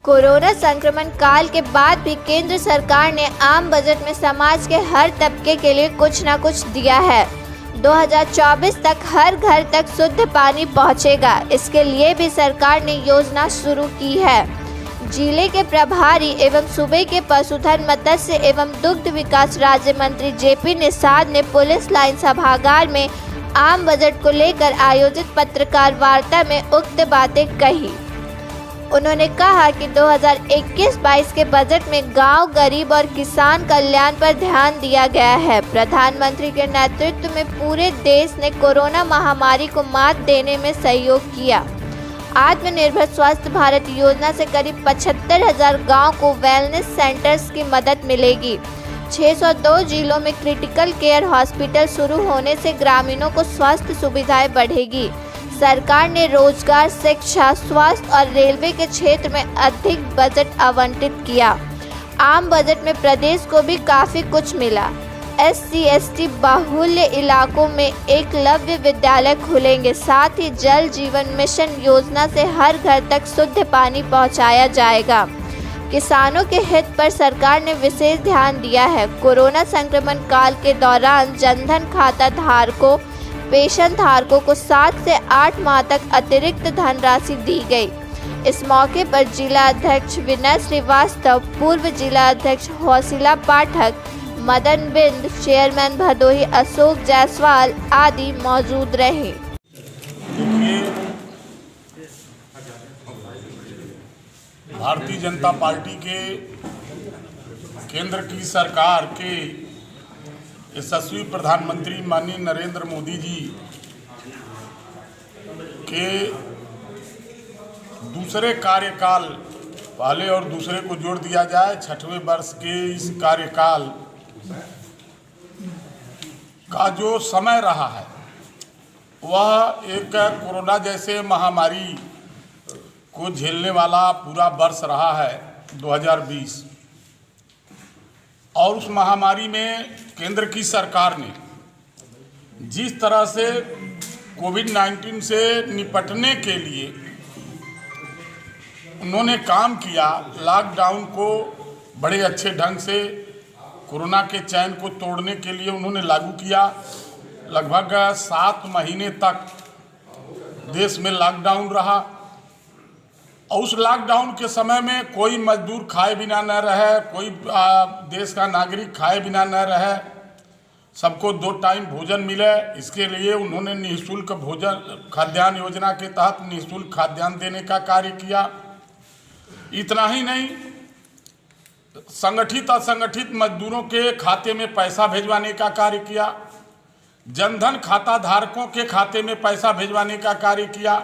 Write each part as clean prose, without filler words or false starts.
Corona संक्रमण काल के बाद भी केंद्र सरकार ने आम बजट में समाज के हर तबके के लिए कुछ न कुछ दिया है। 2024 तक हर घर तक शुद्ध पानी पहुंचेगा, इसके लिए भी सरकार ने योजना शुरू की है। जिले के प्रभारी एवं सूबे के पशुधन, मत्स्य एवं दुग्ध विकास राज्य मंत्री जेपी निषाद ने पुलिस लाइन सभागार में आम बजट को लेकर आयोजित पत्रकार वार्ता में उक्त बातें कही। उन्होंने कहा कि 2021-22 के बजट में गांव, गरीब और किसान कल्याण पर ध्यान दिया गया है। प्रधानमंत्री के नेतृत्व में पूरे देश ने कोरोना महामारी को मात देने में सहयोग किया। आत्मनिर्भर स्वस्थ भारत योजना से करीब 75,000 गाँव को वेलनेस सेंटर्स की मदद मिलेगी। 602 जिलों में क्रिटिकल केयर हॉस्पिटल शुरू होने से ग्रामीणों को स्वास्थ्य सुविधाएं बढ़ेगी। सरकार ने रोजगार, शिक्षा, स्वास्थ्य और रेलवे के क्षेत्र में अधिक बजट आवंटित किया। आम बजट में प्रदेश को भी काफी कुछ मिला। SC/ST बाहुल्य इलाकों में एकलव्य विद्यालय खुलेंगे। साथ ही जल जीवन मिशन योजना से हर घर तक शुद्ध पानी पहुंचाया जाएगा। किसानों के हित पर सरकार ने विशेष ध्यान दिया है। कोरोना संक्रमण काल के दौरान जनधन खाता धारकों, पेंशन धारकों को 7 से 8 माह तक अतिरिक्त धनराशि दी गई। इस मौके पर जिला अध्यक्ष विनय श्रीवास्तव, पूर्व जिला अध्यक्ष हौसिला पाठक, मदन बिंद, चेयरमैन भदोही अशोक जायसवाल आदि मौजूद रहे। भारतीय जनता पार्टी के केंद्र की सरकार के यशस्वी प्रधानमंत्री माननीय नरेंद्र मोदी जी के दूसरे कार्यकाल, पहले और दूसरे को जोड़ दिया जाए, 6वें वर्ष के इस कार्यकाल का जो समय रहा है वह एक कोरोना जैसे महामारी को झेलने वाला पूरा वर्ष रहा है 2020। और उस महामारी में केंद्र की सरकार ने जिस तरह से कोविड-19 से निपटने के लिए उन्होंने काम किया, लॉकडाउन को बड़े अच्छे ढंग से कोरोना के चैन को तोड़ने के लिए उन्होंने लागू किया। लगभग 7 महीने तक देश में लॉकडाउन रहा और उस लॉकडाउन के समय में कोई मजदूर खाए बिना न रहे, कोई देश का नागरिक खाए बिना न रहे, सबको 2 टाइम भोजन मिले। इसके लिए उन्होंने निःशुल्क भोजन खाद्यान्न योजना के तहत निःशुल्क खाद्यान्न देने का कार्य किया। इतना ही नहीं, संगठित असंगठित मजदूरों के खाते में पैसा भिजवाने का कार्य किया, जनधन खाता धारकों के खाते में पैसा भिजवाने का कार्य किया,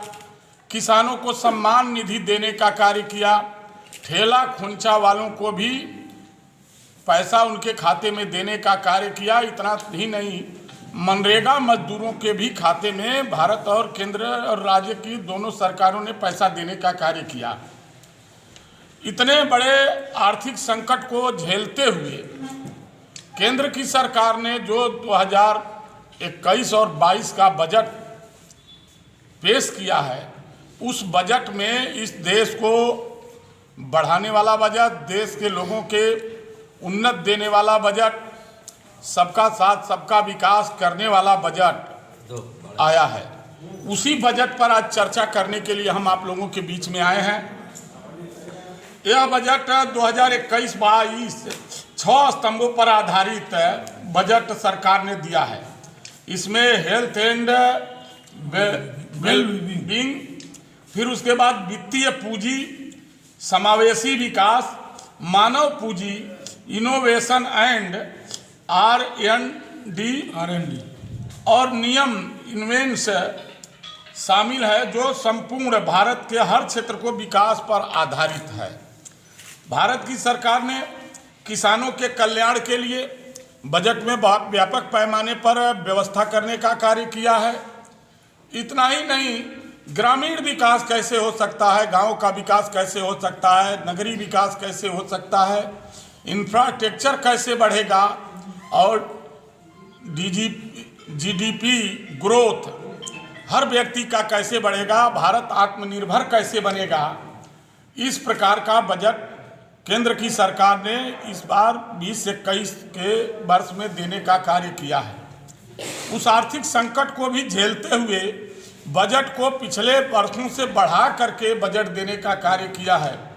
किसानों को सम्मान निधि देने का कार्य किया, ठेला खुंचा वालों को भी पैसा उनके खाते में देने का कार्य किया। इतना ही नहीं, मनरेगा मजदूरों के भी खाते में भारत और केंद्र और राज्य की दोनों सरकारों ने पैसा देने का कार्य किया। इतने बड़े आर्थिक संकट को झेलते हुए केंद्र की सरकार ने जो 2021 और 22 का बजट पेश किया है, उस बजट में इस देश को बढ़ाने वाला बजट, देश के लोगों के उन्नत देने वाला बजट, सबका साथ सबका विकास करने वाला बजट आया है। उसी बजट पर आज चर्चा करने के लिए हम आप लोगों के बीच में आए हैं। यह बजट 2021-22 6 स्तंभों पर आधारित बजट सरकार ने दिया है। इसमें हेल्थ एंड वेलबींग, फिर उसके बाद वित्तीय पूंजी, समावेशी विकास, मानव पूंजी, इनोवेशन एंड R&D और नियम इन्वेंस शामिल है, जो संपूर्ण भारत के हर क्षेत्र को विकास पर आधारित है। भारत की सरकार ने किसानों के कल्याण के लिए बजट में बहुत व्यापक पैमाने पर व्यवस्था करने का कार्य किया है। इतना ही नहीं, ग्रामीण विकास कैसे हो सकता है, गांव का विकास कैसे हो सकता है, नगरीय विकास कैसे हो सकता है, इंफ्रास्ट्रक्चर कैसे बढ़ेगा और GDP ग्रोथ हर व्यक्ति का कैसे बढ़ेगा, भारत आत्मनिर्भर कैसे बनेगा, इस प्रकार का बजट केंद्र की सरकार ने इस बार 20 से 21 के वर्ष में देने का कार्य किया है। उस आर्थिक संकट को भी झेलते हुए बजट को पिछले वर्षों से बढ़ा करके बजट देने का कार्य किया है।